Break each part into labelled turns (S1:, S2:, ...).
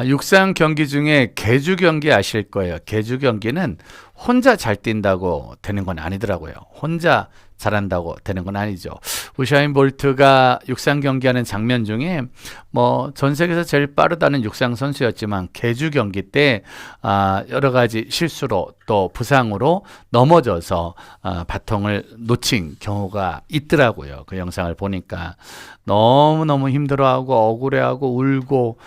S1: 육상 경기 중에 계주 경기 아실 거예요. 계주 경기는 혼자 잘 뛴다고 되는 건 아니더라고요. 혼자 잘한다고 되는 건 아니죠. 우사인 볼트가 육상 경기하는 장면 중에 뭐 전 세계에서 제일 빠르다는 육상 선수였지만 계주 경기 때 여러 가지 실수로 또 부상으로 넘어져서 바통을 놓친 경우가 있더라고요. 그 영상을 보니까 너무너무 힘들어하고 억울해하고 울고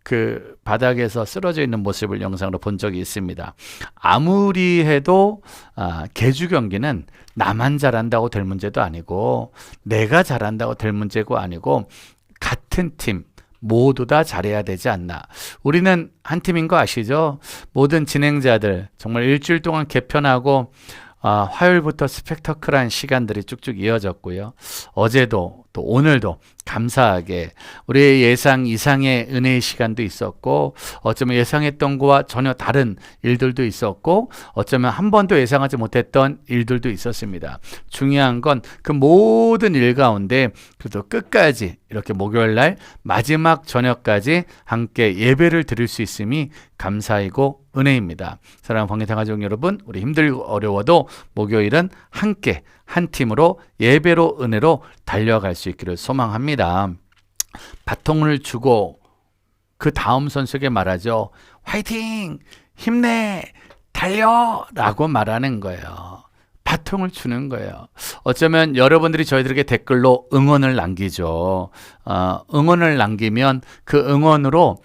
S1: 그 바닥에서 쓰러져 있는 모습을 영상으로 본 적이 있습니다. 아무리 해도 계주 경기는 나만 잘한다고 될 문제도 아니고 내가 잘한다고 될 문제고 아니고 같은 팀 모두 다 잘해야 되지 않나. 우리는 한 팀인 거 아시죠? 모든 진행자들 정말 일주일 동안 개편하고 화요일부터 스펙터클한 시간들이 쭉쭉 이어졌고요. 어제도 또 오늘도 감사하게 우리의 예상 이상의 은혜의 시간도 있었고 어쩌면 예상했던 것과 전혀 다른 일들도 있었고 어쩌면 한 번도 예상하지 못했던 일들도 있었습니다. 중요한 건 그 모든 일 가운데 그래도 끝까지 이렇게 목요일날 마지막 저녁까지 함께 예배를 드릴 수 있음이 감사이고 은혜입니다. 사랑하는 방개탕가족 여러분, 우리 힘들고 어려워도 목요일은 함께 한 팀으로 예배로 은혜로 달려갈 수 있기를 소망합니다. 바통을 주고 그 다음 선수에게 말하죠. 화이팅! 힘내! 달려! 라고 말하는 거예요. 바통을 주는 거예요. 어쩌면 여러분들이 저희들에게 댓글로 응원을 남기죠. 응원을 남기면 그 응원으로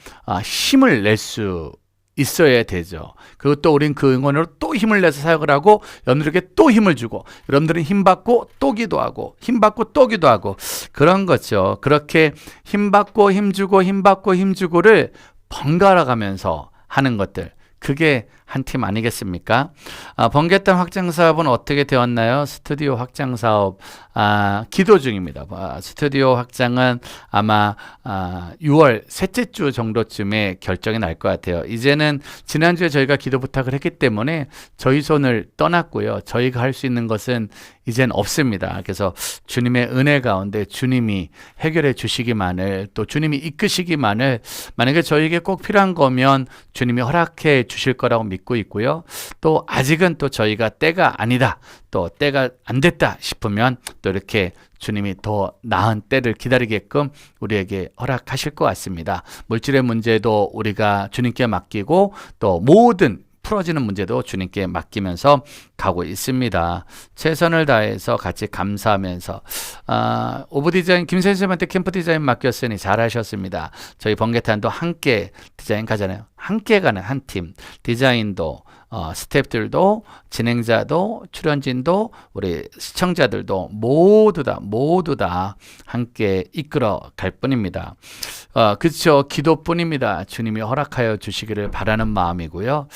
S1: 힘을 낼 수 있어야 되죠. 그리고 또 우린 그 응원으로 또 힘을 내서 사역을 하고 여러분들에게 또 힘을 주고 여러분들은 힘받고 또 기도하고 힘받고 또 기도하고 그런 거죠. 그렇게 힘받고 힘주고 힘받고 힘주고를 번갈아 가면서 하는 것들, 그게 한 팀 아니겠습니까? 번개탄 확장 사업은 어떻게 되었나요? 스튜디오 확장 사업 기도 중입니다. 스튜디오 확장은 아마 6월 셋째 주 정도쯤에 결정이 날 것 같아요. 이제는 지난주에 저희가 기도 부탁을 했기 때문에 저희 손을 떠났고요. 저희가 할 수 있는 것은 이젠 없습니다. 그래서 주님의 은혜 가운데 주님이 해결해 주시기만을, 또 주님이 이끄시기만을, 만약에 저에게 꼭 필요한 거면 주님이 허락해 주실 거라고 믿고 있고요. 또 아직은 또 저희가 때가 아니다, 또 때가 안 됐다 싶으면 또 이렇게 주님이 더 나은 때를 기다리게끔 우리에게 허락하실 것 같습니다. 물질의 문제도 우리가 주님께 맡기고 또 모든 풀어지는 문제도 주님께 맡기면서 가고 있습니다. 최선을 다해서 같이 감사하면서 오브 디자인 김 선생님한테 캠프 디자인 맡겼으니 잘하셨습니다. 저희 번개탄도 함께 디자인 가잖아요. 함께 가는 한 팀. 디자인도 스태프들도 진행자도 출연진도 우리 시청자들도 모두 다 함께 이끌어 갈 뿐입니다. 그렇죠. 기도뿐입니다. 주님이 허락하여 주시기를 바라는 마음이고요.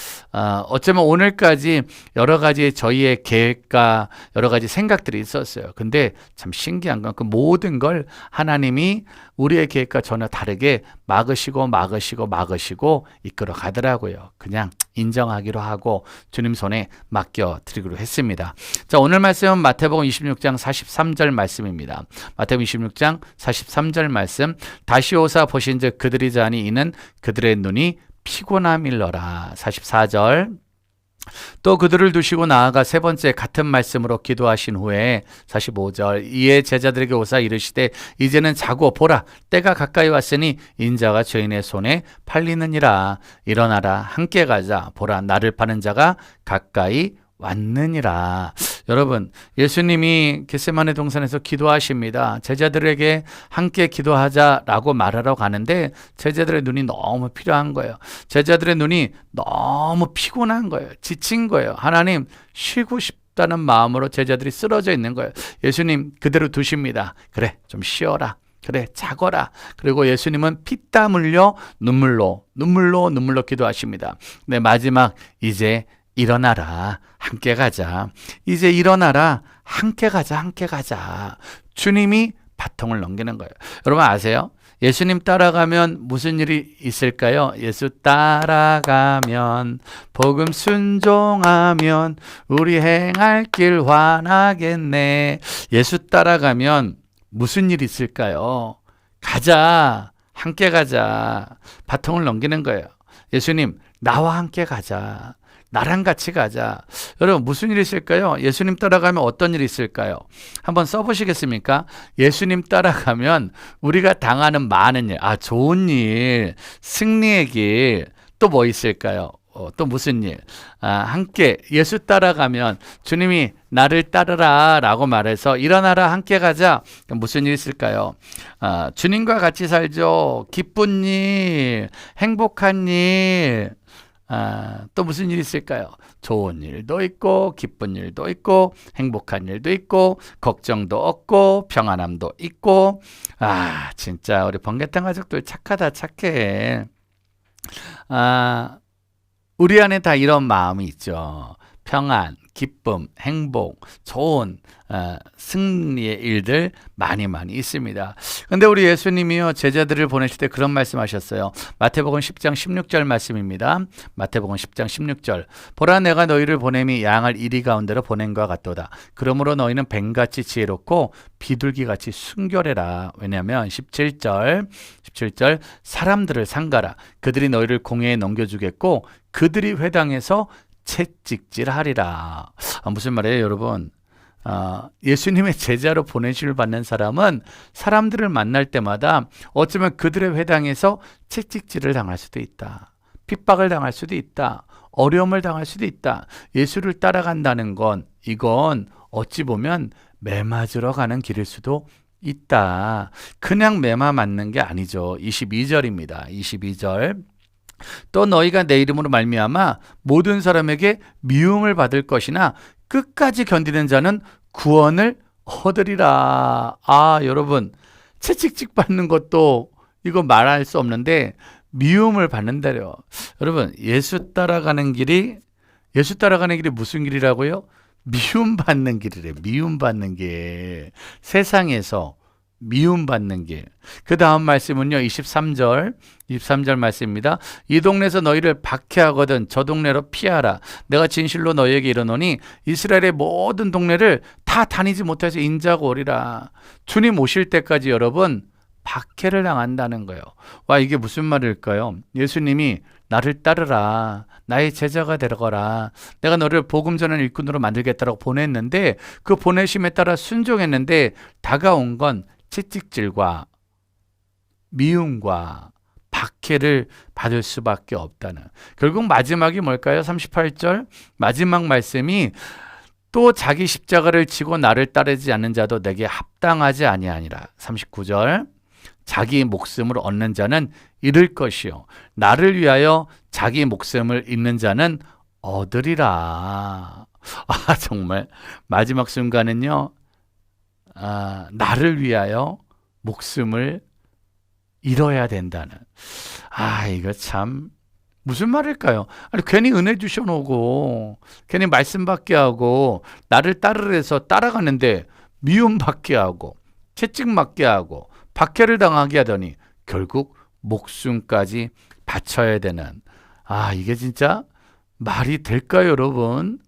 S1: 어쩌면 오늘까지 여러 가지 저희의 계획과 여러 가지 생각들이 있었어요. 근데 참 신기한 건 그 모든 걸 하나님이 우리의 계획과 전혀 다르게 막으시고 이끌어 가더라고요. 그냥 인정하기로 하고 주님 손에 맡겨드리기로 했습니다. 자, 오늘 말씀은 마태복음 26장 43절 말씀입니다. 마태복음 26장 43절 말씀. 다시 오사 보신즉 그들이 자니 이는 그들의 눈이 피곤함일러라. 44절. 또 그들을 두시고 나아가 세 번째 같은 말씀으로 기도하신 후에 45절. 이에 제자들에게 오사 이르시되 이제는 자고 보라 때가 가까이 왔으니 인자가 죄인의 손에 팔리느니라. 일어나라 함께 가자 보라 나를 파는 자가 가까이 왔느니라. 여러분, 예수님이 겟세마네 동산에서 기도하십니다. 제자들에게 함께 기도하자라고 말하러 가는데 제자들의 눈이 너무 필요한 거예요. 제자들의 눈이 너무 피곤한 거예요. 지친 거예요. 하나님, 쉬고 싶다는 마음으로 제자들이 쓰러져 있는 거예요. 예수님 그대로 두십니다. 그래, 좀 쉬어라. 그래, 자거라. 그리고 예수님은 피땀 흘려 눈물로 기도하십니다. 네, 마지막 이제 일어나라 함께 가자. 이제 일어나라 함께 가자. 주님이 바통을 넘기는 거예요. 여러분 아세요? 예수님 따라가면 무슨 일이 있을까요? 예수 따라가면 복음 순종하면 우리 행할 길 환하겠네. 예수 따라가면 무슨 일이 있을까요? 가자. 함께 가자. 바통을 넘기는 거예요. 예수님, 나와 함께 가자. 나랑 같이 가자. 여러분, 무슨 일이 있을까요? 예수님 따라가면 어떤 일이 있을까요? 한번 써보시겠습니까? 예수님 따라가면 우리가 당하는 많은 일, 좋은 일, 승리의 길, 또 뭐 있을까요? 또 무슨 일? 함께 예수 따라가면 주님이 나를 따르라 라고 말해서 일어나라 함께 가자. 무슨 일 있을까요? 주님과 같이 살죠. 기쁜 일, 행복한 일. 또 무슨 일이 있을까요? 좋은 일도 있고 기쁜 일도 있고 행복한 일도 있고 걱정도 없고 평안함도 있고. 진짜 우리 번개탄 가족들 착하다 착해. 우리 안에 다 이런 마음이 있죠. 평안, 기쁨, 행복, 좋은 승리의 일들 많이 있습니다. 근데 우리 예수님이요, 제자들을 보내실 때 그런 말씀하셨어요. 마태복음 10장 16절 말씀입니다. 마태복음 10장 16절. 보라, 내가 너희를 보냄이 양을 이리 가운데로 보낸 것 같도다. 그러므로 너희는 뱀같이 지혜롭고 비둘기같이 순결해라. 왜냐하면 17절 사람들을 상가라. 그들이 너희를 공회에 넘겨주겠고 그들이 회당에서 채찍질하리라. 무슨 말이에요, 여러분? 예수님의 제자로 보내심을 받는 사람은 사람들을 만날 때마다 어쩌면 그들의 회당에서 채찍질을 당할 수도 있다. 핍박을 당할 수도 있다. 어려움을 당할 수도 있다. 예수를 따라간다는 건 이건 어찌 보면 매 맞으러 가는 길일 수도 있다. 그냥 매마 맞는 게 아니죠. 22절입니다. 22절. 또 너희가 내 이름으로 말미암아 모든 사람에게 미움을 받을 것이나 끝까지 견디는 자는 구원을 얻으리라. 여러분, 채찍질 받는 것도 이거 말할 수 없는데 미움을 받는다요. 여러분, 예수 따라가는 길이 무슨 길이라고요? 미움받는 길이래. 미움받는 길. 세상에서 미움받는 길. 그 다음 말씀은요, 23절 말씀입니다. 이 동네에서 너희를 박해하거든 저 동네로 피하라. 내가 진실로 너희에게 이르노니 이스라엘의 모든 동네를 다 다니지 못해서 인자고 오리라. 주님 오실 때까지 여러분 박해를 당한다는 거예요. 이게 무슨 말일까요? 예수님이 나를 따르라. 나의 제자가 되거라. 내가 너를 복음 전하는 일꾼으로 만들겠다라고 보냈는데 그 보내심에 따라 순종했는데 다가온 건 채찍질과 미움과 박해를 받을 수밖에 없다는. 결국 마지막이 뭘까요? 38절 마지막 말씀이 또 자기 십자가를 지고 나를 따르지 않는 자도 내게 합당하지 아니하니라. 39절 자기 목숨을 얻는 자는 잃을 것이요 나를 위하여 자기 목숨을 잃는 자는 얻으리라. 정말 마지막 순간은요, 나를 위하여 목숨을 잃어야 된다는. 이거 참 무슨 말일까요? 괜히 은혜 주셔놓고 괜히 말씀 받게 하고 나를 따르라 해서 따라가는데 미움 받게 하고 채찍 맞게 하고 박해를 당하게 하더니 결국 목숨까지 바쳐야 되는. 이게 진짜 말이 될까요, 여러분?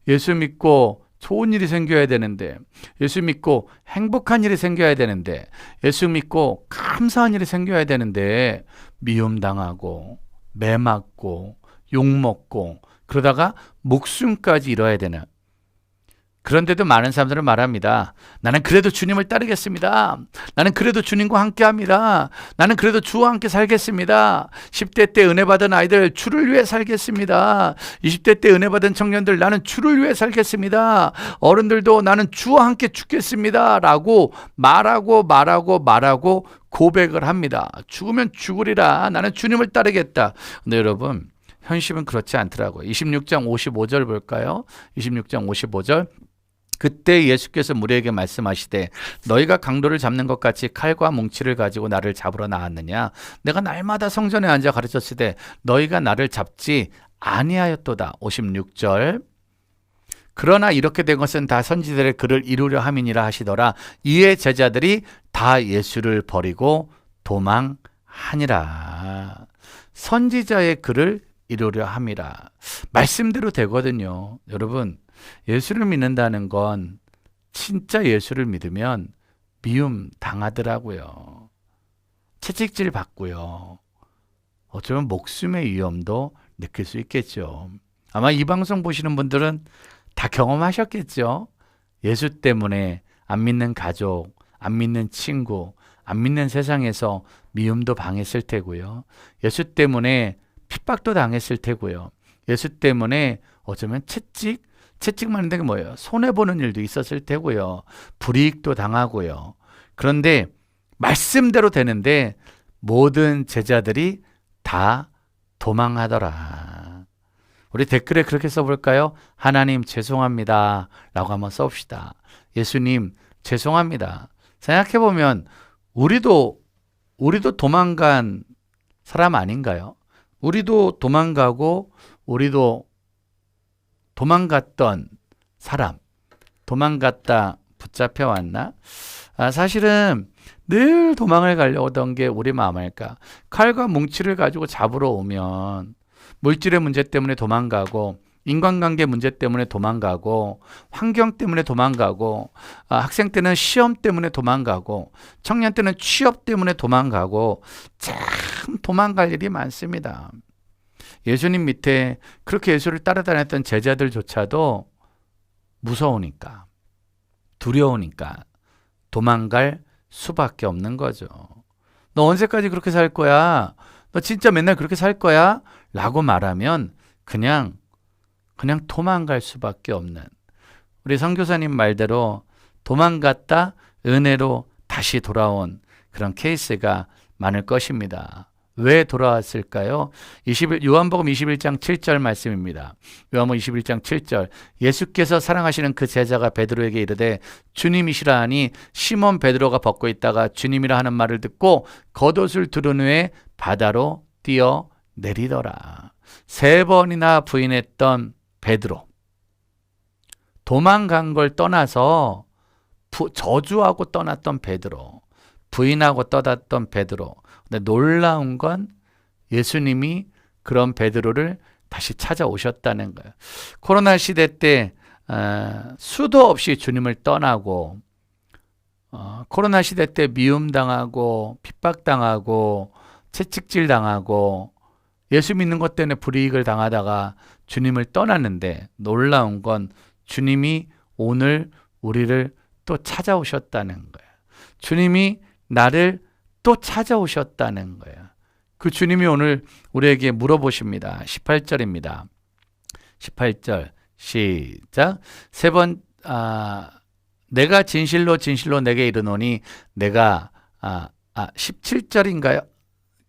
S1: 예수 믿고 좋은 일이 생겨야 되는데, 예수 믿고 행복한 일이 생겨야 되는데, 예수 믿고 감사한 일이 생겨야 되는데 미움당하고 매맞고 욕먹고 그러다가 목숨까지 잃어야 되는. 그런데도 많은 사람들은 말합니다. 나는 그래도 주님을 따르겠습니다. 나는 그래도 주님과 함께합니다. 나는 그래도 주와 함께 살겠습니다. 10대 때 은혜 받은 아이들 주를 위해 살겠습니다. 20대 때 은혜 받은 청년들 나는 주를 위해 살겠습니다. 어른들도 나는 주와 함께 죽겠습니다. 라고 말하고 고백을 합니다. 죽으면 죽으리라. 나는 주님을 따르겠다. 근데 여러분, 현실은 그렇지 않더라고요. 26장 55절 볼까요? 26장 55절. 그때 예수께서 무리에게 말씀하시되 너희가 강도를 잡는 것 같이 칼과 뭉치를 가지고 나를 잡으러 나왔느냐? 내가 날마다 성전에 앉아 가르쳤을 때 너희가 나를 잡지 아니하였도다. 56절. 그러나 이렇게 된 것은 다 선지자들의 글을 이루려 함이니라 하시더라. 이에 제자들이 다 예수를 버리고 도망하니라. 선지자의 글을 이루려 함이라. 말씀대로 되거든요. 여러분, 예수를 믿는다는 건 진짜 예수를 믿으면 미움 당하더라고요. 채찍질 받고요. 어쩌면 목숨의 위험도 느낄 수 있겠죠. 아마 이 방송 보시는 분들은 다 경험하셨겠죠. 예수 때문에 안 믿는 가족, 안 믿는 친구, 안 믿는 세상에서 미움도 당했을 테고요. 예수 때문에 핍박도 당했을 테고요. 예수 때문에 어쩌면 채찍 맞는 게 뭐예요? 손해보는 일도 있었을 테고요. 불이익도 당하고요. 그런데 말씀대로 되는데 모든 제자들이 다 도망하더라. 우리 댓글에 그렇게 써볼까요? 하나님 죄송합니다 라고 한번 써봅시다. 예수님 죄송합니다. 생각해보면 우리도 도망간 사람 아닌가요? 우리도 도망가고 우리도 도망갔던 사람, 도망갔다 붙잡혀왔나? 사실은 늘 도망을 가려던 게 우리 마음 아닐까. 칼과 뭉치를 가지고 잡으러 오면 물질의 문제 때문에 도망가고, 인간관계 문제 때문에 도망가고, 환경 때문에 도망가고, 학생 때는 시험 때문에 도망가고, 청년 때는 취업 때문에 도망가고, 참 도망갈 일이 많습니다. 예수님 밑에 그렇게 예수를 따라다녔던 제자들조차도 무서우니까, 두려우니까 도망갈 수밖에 없는 거죠. 너 언제까지 그렇게 살 거야? 너 진짜 맨날 그렇게 살 거야? 라고 말하면 그냥 도망갈 수밖에 없는, 우리 선교사님 말대로 도망갔다 은혜로 다시 돌아온 그런 케이스가 많을 것입니다. 왜 돌아왔을까요? 요한복음 21장 7절 말씀입니다. 요한복음 21장 7절, 예수께서 사랑하시는 그 제자가 베드로에게 이르되 주님이시라 하니 시몬 베드로가 벗고 있다가 주님이라 하는 말을 듣고 겉옷을 두른 후에 바다로 뛰어 내리더라. 3번이나 부인했던 베드로, 도망간 걸 떠나서 저주하고 떠났던 베드로, 부인하고 떠났던 베드로. 근데 놀라운 건 예수님이 그런 베드로를 다시 찾아오셨다는 거예요. 코로나 시대 때 수도 없이 주님을 떠나고, 코로나 시대 때 미움당하고 핍박당하고 채찍질 당하고 예수 믿는 것 때문에 불이익을 당하다가 주님을 떠났는데, 놀라운 건 주님이 오늘 우리를 또 찾아오셨다는 거예요. 주님이 나를 또 찾아오셨다는 거예요. 그 주님이 오늘 우리에게 물어보십니다. 18절입니다. 18절 시작. 내가 진실로 내게 이르노니 내가 17절인가요?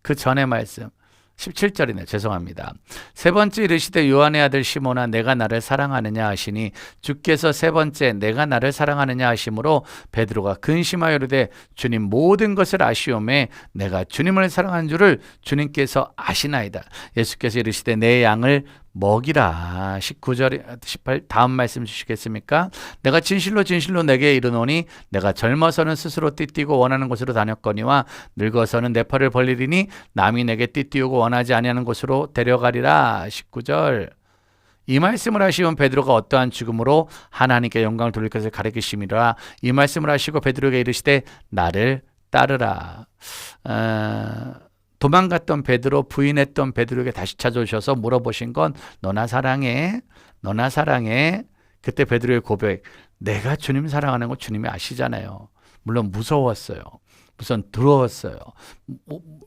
S1: 그 전에 말씀 17절이네. 죄송합니다. 3번째 이르시되 요한의 아들 시몬아 내가 나를 사랑하느냐 하시니 주께서 3번째 내가 나를 사랑하느냐 하심으로 베드로가 근심하여 이르되 주님 모든 것을 아시오매 내가 주님을 사랑하는 줄을 주님께서 아시나이다. 예수께서 이르시되 내 양을 먹이라. 19절 18 다음 말씀 주시겠습니까? 내가 진실로 내게 이르노니 내가 젊어서는 스스로 띠띠고 원하는 곳으로 다녔거니와 늙어서는 내 팔을 벌리리니 남이 내게 띠띠우고 원하지 아니하는 곳으로 데려가리라. 19절. 이 말씀을 하시면 베드로가 어떠한 죽음으로 하나님께 영광을 돌릴 것을 가리키심이라. 이 말씀을 하시고 베드로에게 이르시되 나를 따르라. 도망갔던 베드로, 부인했던 베드로에게 다시 찾아오셔서 물어보신 건 너나 사랑해? 너나 사랑해? 그때 베드로의 고백, 내가 주님 사랑하는 거 주님이 아시잖아요. 물론 무서웠어요. 우선 두려웠어요.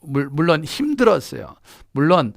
S1: 물론 힘들었어요. 물론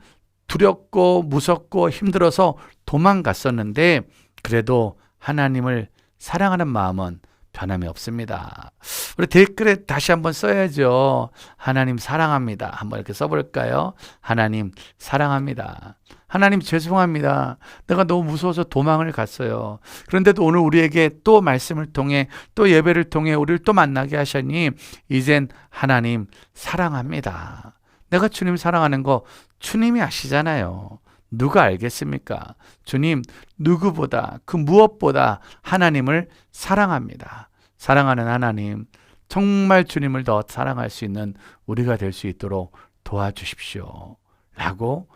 S1: 두렵고 무섭고 힘들어서 도망갔었는데 그래도 하나님을 사랑하는 마음은 변함이 없습니다. 우리 댓글에 다시 한번 써야죠. 하나님 사랑합니다. 한번 이렇게 써볼까요? 하나님 사랑합니다. 하나님 죄송합니다. 내가 너무 무서워서 도망을 갔어요. 그런데도 오늘 우리에게 또 말씀을 통해 또 예배를 통해 우리를 또 만나게 하시니 이젠 하나님 사랑합니다. 내가 주님 사랑하는 거 주님이 아시잖아요. 누가 알겠습니까? 주님 누구보다 그 무엇보다 하나님을 사랑합니다. 사랑하는 하나님, 정말 주님을 더 사랑할 수 있는 우리가 될 수 있도록 도와주십시오. 라고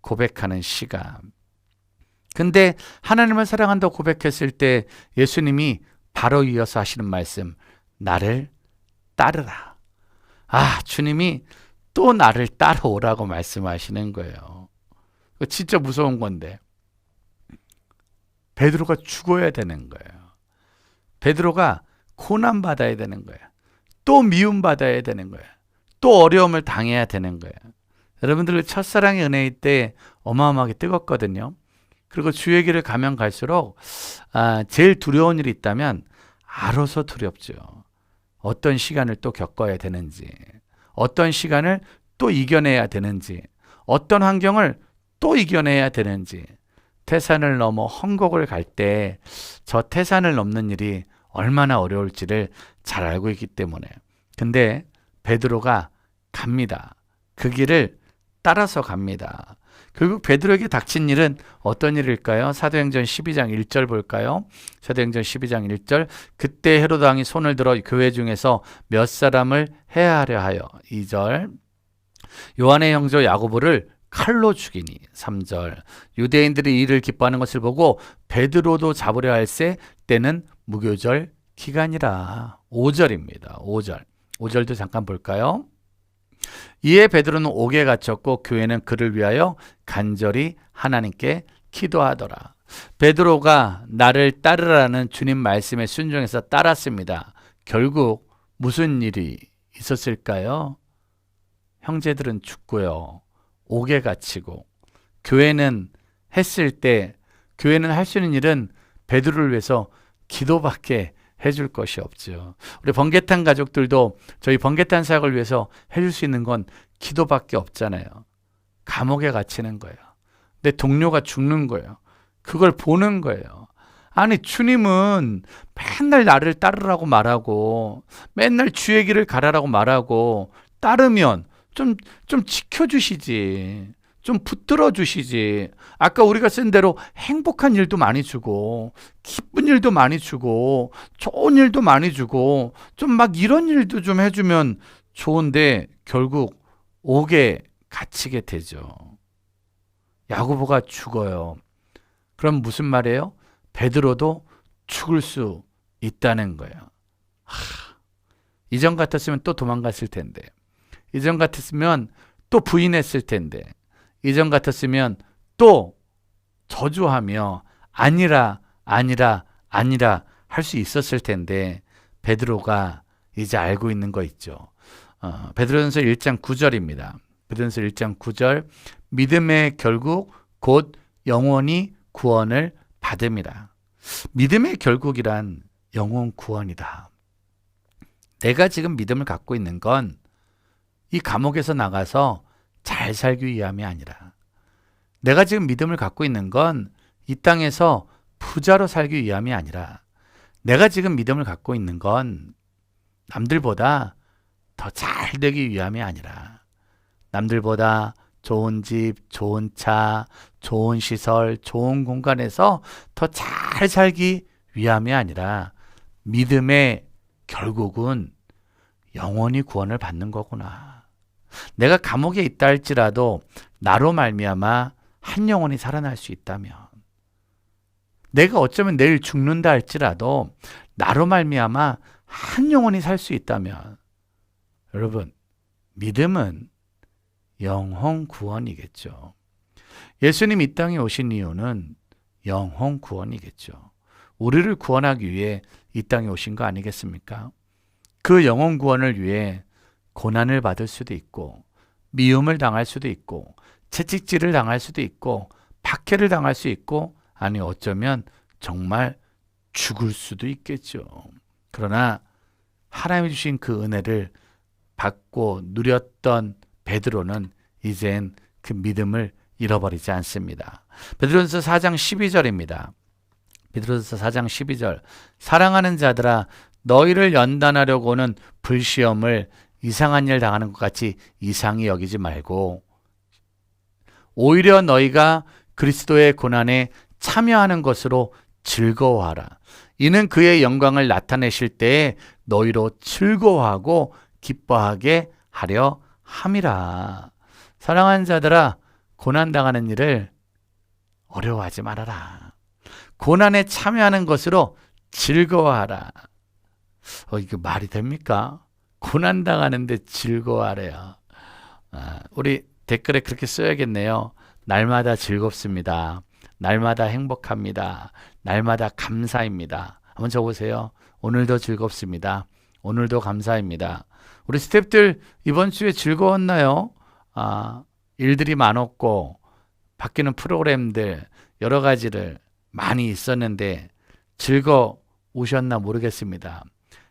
S1: 고백하는 시간. 근데 하나님을 사랑한다고 고백했을 때 예수님이 바로 이어서 하시는 말씀, 나를 따르라. 주님이 또 나를 따라오라고 말씀하시는 거예요. 진짜 무서운 건데. 베드로가 죽어야 되는 거예요. 베드로가 고난받아야 되는 거예요. 또 미움받아야 되는 거예요. 또 어려움을 당해야 되는 거예요. 여러분들 첫사랑의 은혜일 때 어마어마하게 뜨겁거든요. 그리고 주의 길을 가면 갈수록 제일 두려운 일이 있다면 알아서 두렵죠. 어떤 시간을 또 겪어야 되는지, 어떤 시간을 또 이겨내야 되는지, 어떤 환경을 또 이겨내야 되는지, 태산을 넘어 헝곡을 갈 때 저 태산을 넘는 일이 얼마나 어려울지를 잘 알고 있기 때문에. 근데 베드로가 갑니다. 그 길을 따라서 갑니다. 결국 베드로에게 닥친 일은 어떤 일일까요? 사도행전 12장 1절 볼까요? 사도행전 12장 1절. 그때 헤로드 왕이 손을 들어 교회 중에서 몇 사람을 해하려 하여. 2절. 요한의 형제 야고보를 칼로 죽이니. 3절. 유대인들이 이를 기뻐하는 것을 보고 베드로도 잡으려 할세 때는 무교절 기간이라. 5절입니다. 5절. 5절도 잠깐 볼까요? 이에 베드로는 옥에 갇혔고 교회는 그를 위하여 간절히 하나님께 기도하더라. 베드로가 나를 따르라는 주님 말씀에 순종해서 따랐습니다. 결국 무슨 일이 있었을까요? 형제들은 죽고요. 옥에 갇히고 교회는 교회는 할 수 있는 일은 베드로를 위해서 기도밖에 해줄 것이 없죠. 우리 번개탄 가족들도 저희 번개탄 사역을 위해서 해줄 수 있는 건 기도밖에 없잖아요. 감옥에 갇히는 거예요. 내 동료가 죽는 거예요. 그걸 보는 거예요. 아니 주님은 맨날 나를 따르라고 말하고 맨날 주의 길을 가라라고 말하고 따르면 좀 지켜주시지. 좀 붙들어 주시지. 아까 우리가 쓴 대로 행복한 일도 많이 주고 기쁜 일도 많이 주고 좋은 일도 많이 주고 좀 막 이런 일도 좀 해주면 좋은데 결국 옥에 갇히게 되죠. 야고보가 죽어요. 그럼 무슨 말이에요? 베드로도 죽을 수 있다는 거예요. 이전 같았으면 또 도망갔을 텐데, 이전 같았으면 또 부인했을 텐데, 이전 같았으면 또 저주하며 아니라 할 수 있었을 텐데 베드로가 이제 알고 있는 거 있죠. 베드로전서 1장 9절입니다. 베드로전서 1장 9절. 믿음의 결국 곧 영원히 구원을 받음이라. 믿음의 결국이란 영원 구원이다. 내가 지금 믿음을 갖고 있는 건 이 감옥에서 나가서 잘 살기 위함이 아니라, 내가 지금 믿음을 갖고 있는 건 이 땅에서 부자로 살기 위함이 아니라, 내가 지금 믿음을 갖고 있는 건 남들보다 더 잘 되기 위함이 아니라, 남들보다 좋은 집, 좋은 차, 좋은 시설, 좋은 공간에서 더 잘 살기 위함이 아니라 믿음의 결국은 영원히 구원을 받는 거구나. 내가 감옥에 있다 할지라도 나로 말미암아 한 영혼이 살아날 수 있다면, 내가 어쩌면 내일 죽는다 할지라도 나로 말미암아 한 영혼이 살 수 있다면, 여러분 믿음은 영혼 구원이겠죠. 예수님 이 땅에 오신 이유는 영혼 구원이겠죠. 우리를 구원하기 위해 이 땅에 오신 거 아니겠습니까? 그 영혼 구원을 위해 고난을 받을 수도 있고, 미움을 당할 수도 있고, 채찍질을 당할 수도 있고, 박해를 당할 수 있고, 아니 어쩌면 정말 죽을 수도 있겠죠. 그러나 하나님이 주신 그 은혜를 받고 누렸던 베드로는 이젠 그 믿음을 잃어버리지 않습니다. 베드로전서 4장 12절입니다. 베드로전서 4장 12절. 사랑하는 자들아, 너희를 연단하려고는 불시험을 이상한 일 당하는 것 같이 이상히 여기지 말고, 오히려 너희가 그리스도의 고난에 참여하는 것으로 즐거워하라. 이는 그의 영광을 나타내실 때에 너희로 즐거워하고 기뻐하게 하려 함이라. 사랑하는 자들아, 고난당하는 일을 어려워하지 말아라. 고난에 참여하는 것으로 즐거워하라. 이게 말이 됩니까? 고난당하는데 즐거워하래요. 우리 댓글에 그렇게 써야겠네요. 날마다 즐겁습니다. 날마다 행복합니다. 날마다 감사입니다. 한번 적어보세요. 오늘도 즐겁습니다. 오늘도 감사입니다. 우리 스태프들 이번 주에 즐거웠나요? 일들이 많았고 바뀌는 프로그램들 여러 가지를 많이 있었는데 즐거우셨나 모르겠습니다.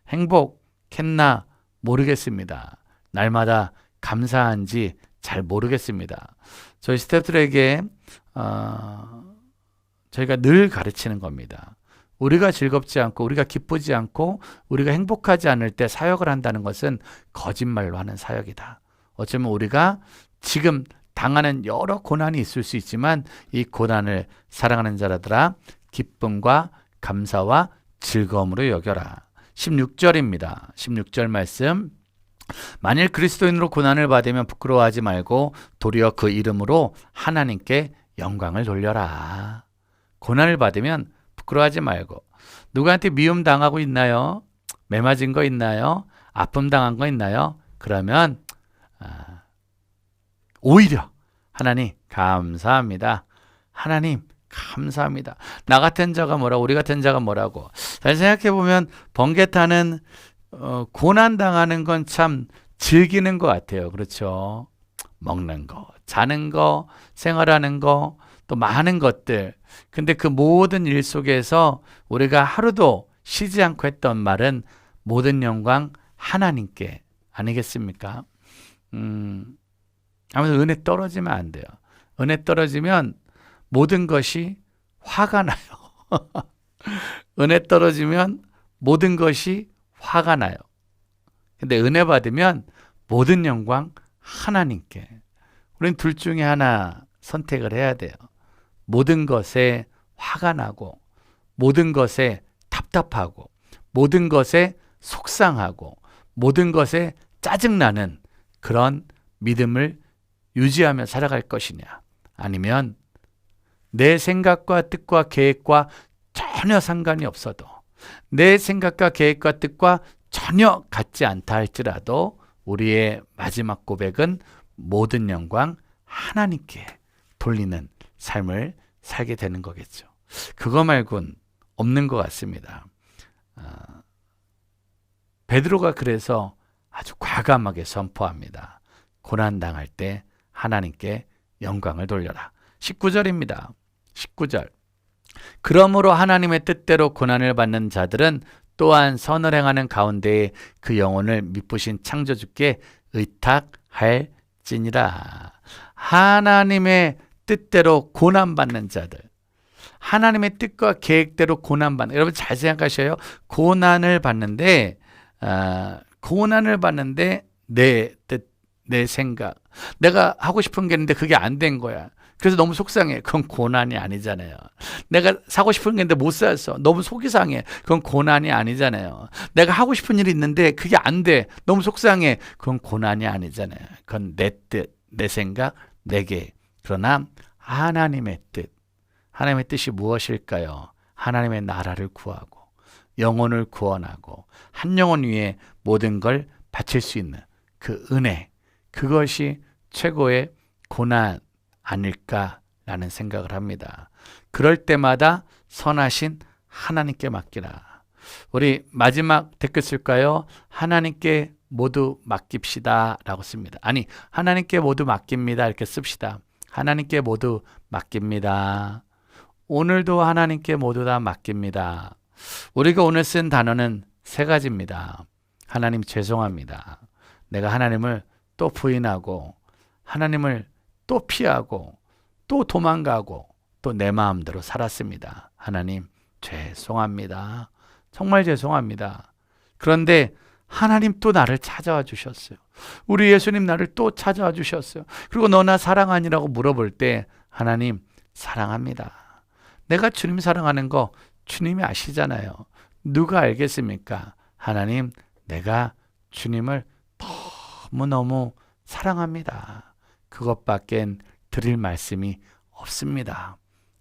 S1: 행복했나 모르겠습니다. 날마다 감사한지 잘 모르겠습니다. 저희 스태프들에게 저희가 늘 가르치는 겁니다. 우리가 즐겁지 않고 우리가 기쁘지 않고 우리가 행복하지 않을 때 사역을 한다는 것은 거짓말로 하는 사역이다. 어쩌면 우리가 지금 당하는 여러 고난이 있을 수 있지만 이 고난을 사랑하는 자라들아 기쁨과 감사와 즐거움으로 여겨라. 16절입니다. 16절 말씀. 만일 그리스도인으로 고난을 받으면 부끄러워하지 말고 도리어 그 이름으로 하나님께 영광을 돌려라. 고난을 받으면 부끄러워하지 말고. 누구한테 미움 당하고 있나요? 매 맞은 거 있나요? 아픔 당한 거 있나요? 그러면 오히려 하나님 감사합니다. 하나님 감사합니다. 나 같은 자가 뭐라고 우리 같은 자가 뭐라고. 잘 생각해보면 번개타는 고난당하는 건 참 즐기는 것 같아요. 그렇죠? 먹는 거, 자는 거, 생활하는 거, 또 많은 것들. 근데 그 모든 일 속에서 우리가 하루도 쉬지 않고 했던 말은 모든 영광 하나님께 아니겠습니까? 아무튼 은혜 떨어지면 안 돼요. 은혜 떨어지면 모든 것이 화가 나요. 은혜 떨어지면 모든 것이 화가 나요. 근데 은혜 받으면 모든 영광 하나님께. 우리는 둘 중에 하나 선택을 해야 돼요. 모든 것에 화가 나고 모든 것에 답답하고 모든 것에 속상하고 모든 것에 짜증나는 그런 믿음을 유지하며 살아갈 것이냐, 아니면 내 생각과 뜻과 계획과 전혀 상관이 없어도 내 생각과 계획과 뜻과 전혀 같지 않다 할지라도 우리의 마지막 고백은 모든 영광 하나님께 돌리는 삶을 살게 되는 거겠죠. 그거 말고는 없는 것 같습니다. 베드로가 그래서 아주 과감하게 선포합니다. 고난당할 때 하나님께 영광을 돌려라. 19절입니다. 19절. 그러므로 하나님의 뜻대로 고난을 받는 자들은 또한 선을 행하는 가운데에 그 영혼을 미쁘신 창조주께 의탁할지니라. 하나님의 뜻대로 고난받는 자들, 하나님의 뜻과 계획대로 고난받는, 여러분 잘 생각하셔요. 고난을 받는데 내 뜻, 내 생각, 내가 하고 싶은 게 있는데 그게 안 된 거야. 그래서 너무 속상해. 그건 고난이 아니잖아요. 내가 사고 싶은 게 있는데 못 샀어. 너무 속이 상해. 그건 고난이 아니잖아요. 내가 하고 싶은 일이 있는데 그게 안 돼. 너무 속상해. 그건 고난이 아니잖아요. 그건 내 뜻, 내 생각, 내게. 그러나 하나님의 뜻, 하나님의 뜻이 무엇일까요? 하나님의 나라를 구하고 영혼을 구원하고 한 영혼 위에 모든 걸 바칠 수 있는 그 은혜, 그것이 최고의 고난 아닐까라는 생각을 합니다. 그럴 때마다 선하신 하나님께 맡기라. 우리 마지막 댓글 쓸까요? 하나님께 모두 맡깁시다 라고 씁니다. 아니, 하나님께 모두 맡깁니다 이렇게 씁시다. 하나님께 모두 맡깁니다. 오늘도 하나님께 모두 다 맡깁니다. 우리가 오늘 쓴 단어는 세 가지입니다. 하나님 죄송합니다. 내가 하나님을 또 부인하고 하나님을 또 피하고 또 도망가고 또 내 마음대로 살았습니다. 하나님 죄송합니다. 정말 죄송합니다. 그런데 하나님 또 나를 찾아와 주셨어요. 우리 예수님 나를 또 찾아와 주셨어요. 그리고 너 나 사랑하니라고 물어볼 때 하나님 사랑합니다. 내가 주님 사랑하는 거 주님이 아시잖아요. 누가 알겠습니까? 하나님, 내가 주님을 너무너무 사랑합니다. 그것밖엔 드릴 말씀이 없습니다.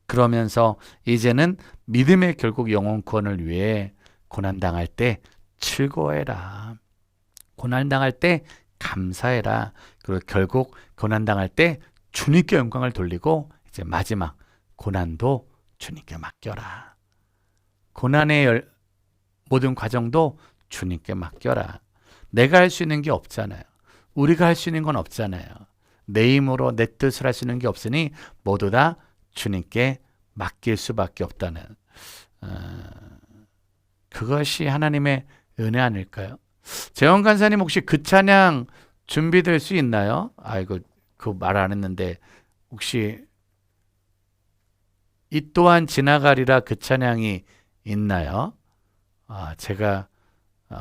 S1: 그러면서 이제는 믿음의 결국 영혼 구원을 위해 고난당할 때 즐거워해라. 고난당할 때 감사해라. 그리고 결국 고난당할 때 주님께 영광을 돌리고 이제 마지막 고난도 주님께 맡겨라. 고난의 모든 과정도 주님께 맡겨라. 내가 할 수 있는 게 없잖아요. 우리가 할 수 있는 건 없잖아요. 내 힘으로 내 뜻을 할 수 있는 게 없으니 모두 다 주님께 맡길 수밖에 없다는 그것이 하나님의 은혜 아닐까요? 재원 간사님 혹시 그 찬양 준비될 수 있나요? 아이고 그 말 안 했는데 혹시 이 또한 지나가리라 그 찬양이 있나요? 제가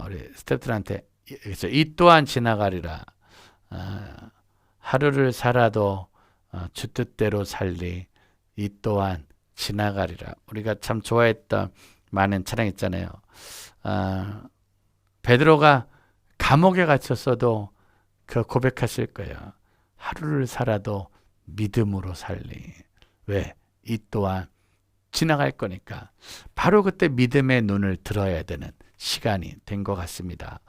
S1: 우리 스태프들한테 이 또한 지나가리라 하루를 살아도 주 뜻대로 살리 이 또한 지나가리라. 우리가 참 좋아했던 많은 찬양 있잖아요. 베드로가 감옥에 갇혔어도 그 고백하실 거예요. 하루를 살아도 믿음으로 살리. 왜? 이 또한 지나갈 거니까. 바로 그때 믿음의 눈을 들어야 되는 시간이 된 것 같습니다.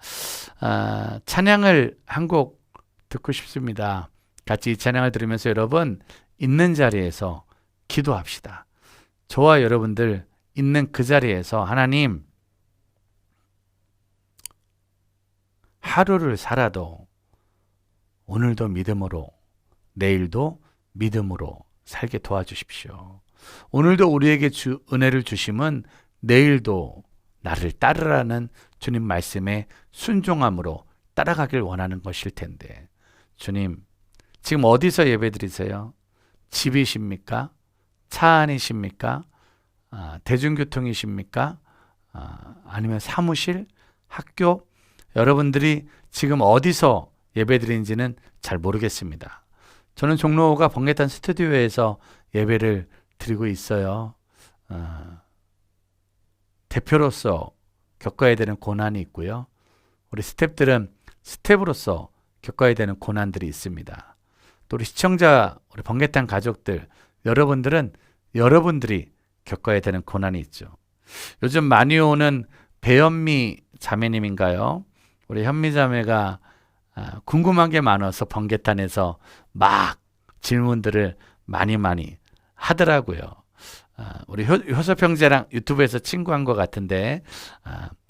S1: 찬양을 한 곡 듣고 싶습니다. 같이 이 찬양을 들으면서 여러분 있는 자리에서 기도합시다. 저와 여러분들 있는 그 자리에서 하나님 하루를 살아도 오늘도 믿음으로 내일도 믿음으로 살게 도와주십시오. 오늘도 우리에게 은혜를 주심은 내일도 나를 따르라는 주님 말씀에 순종함으로 따라가길 원하는 것일 텐데 주님 지금 어디서 예배드리세요? 집이십니까? 차 안이십니까? 대중교통이십니까? 아니면 사무실? 학교? 여러분들이 지금 어디서 예배드리는지는 잘 모르겠습니다. 저는 종로가 번개탄 스튜디오에서 예배를 드리고 있어요. 대표로서 겪어야 되는 고난이 있고요. 우리 스태프들은 스태프로서 겪어야 되는 고난들이 있습니다. 또 우리 시청자, 우리 번개탄 가족들, 여러분들은 여러분들이 겪어야 되는 고난이 있죠. 요즘 많이 오는 배현미 자매님인가요? 우리 현미 자매가 궁금한 게 많아서 번개탄에서 막 질문들을 많이 하더라고요. 우리 효섭 형제랑 유튜브에서 친구한 것 같은데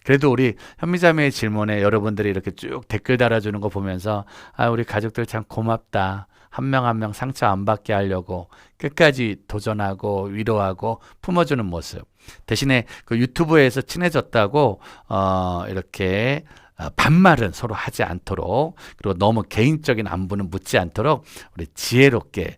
S1: 그래도 우리 현미자매의 질문에 여러분들이 이렇게 쭉 댓글 달아주는 거 보면서 우리 가족들 참 고맙다. 한 명 한 명 상처 안 받게 하려고 끝까지 도전하고 위로하고 품어주는 모습. 대신에 그 유튜브에서 친해졌다고 이렇게 반말은 서로 하지 않도록 그리고 너무 개인적인 안부는 묻지 않도록 우리 지혜롭게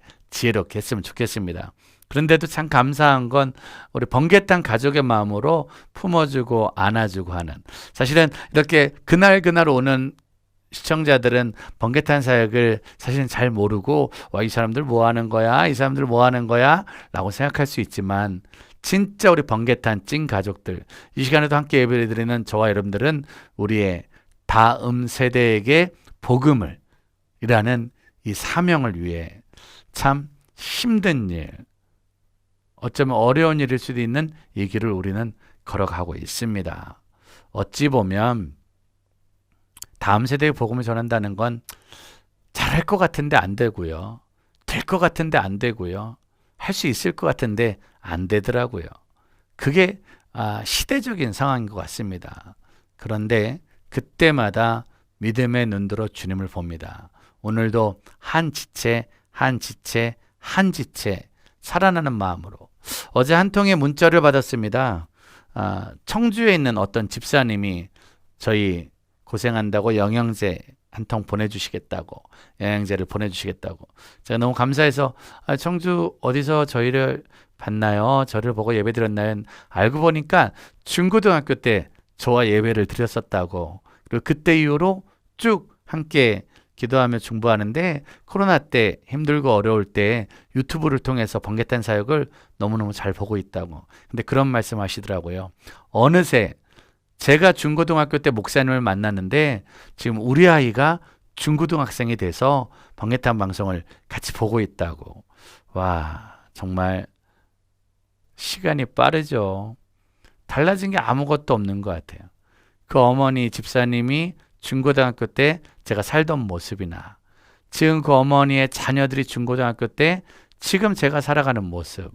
S1: 했으면 좋겠습니다. 그런데도 참 감사한 건 우리 번개탄 가족의 마음으로 품어주고 안아주고 하는 사실은 이렇게 그날 오는 시청자들은 번개탄 사역을 사실은 잘 모르고 이 사람들 뭐 하는 거야? 이 사람들 뭐 하는 거야? 라고 생각할 수 있지만 진짜 우리 번개탄 찐 가족들 이 시간에도 함께 예배를 드리는 저와 여러분들은 우리의 다음 세대에게 복음을 이라는 이 사명을 위해 참 힘든 일 어쩌면 어려운 일일 수도 있는 이 길을 우리는 걸어가고 있습니다. 어찌 보면 다음 세대의 복음을 전한다는 건 잘할 것 같은데 안 되고요. 될 것 같은데 안 되고요. 할 수 있을 것 같은데 안 되더라고요. 그게 시대적인 상황인 것 같습니다. 그런데 그때마다 믿음의 눈으로 주님을 봅니다. 오늘도 한 지체 살아나는 마음으로 어제 한 통의 문자를 받았습니다. 청주에 있는 어떤 집사님이 저희 고생한다고 영양제 한 통 보내주시겠다고 영양제를 보내주시겠다고 제가 너무 감사해서 청주 어디서 저희를 봤나요? 저를 보고 예배 드렸나요? 알고 보니까 중고등학교 때 저와 예배를 드렸었다고 그리고 그때 이후로 쭉 함께 기도하며 중보하는데 코로나 때 힘들고 어려울 때 유튜브를 통해서 번개탄 사역을 너무너무 잘 보고 있다고 근데 그런 말씀 하시더라고요. 어느새 제가 중고등학교 때 목사님을 만났는데 지금 우리 아이가 중고등학생이 돼서 번개탄 방송을 같이 보고 있다고. 와 정말 시간이 빠르죠. 달라진 게 아무것도 없는 것 같아요. 그 어머니 집사님이 중고등학교 때 제가 살던 모습이나 지금 그 어머니의 자녀들이 중고등학교 때 지금 제가 살아가는 모습,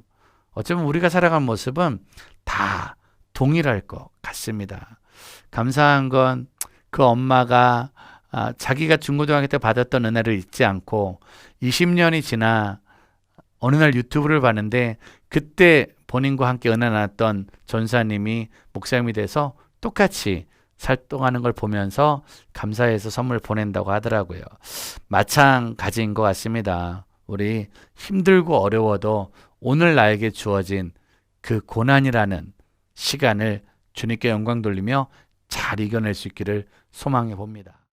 S1: 어쩌면 우리가 살아가는 모습은 다 동일할 것 같습니다. 감사한 건 그 엄마가 자기가 중고등학교 때 받았던 은혜를 잊지 않고 20년이 지나 어느 날 유튜브를 봤는데 그때 본인과 함께 은혜 나눴던 전사님이 목사님이 돼서 똑같이 살동하는 걸 보면서 감사해서 선물 보낸다고 하더라고요. 마찬가지인 것 같습니다. 우리 힘들고 어려워도 오늘 나에게 주어진 그 고난이라는 시간을 주님께 영광 돌리며 잘 이겨낼 수 있기를 소망해 봅니다.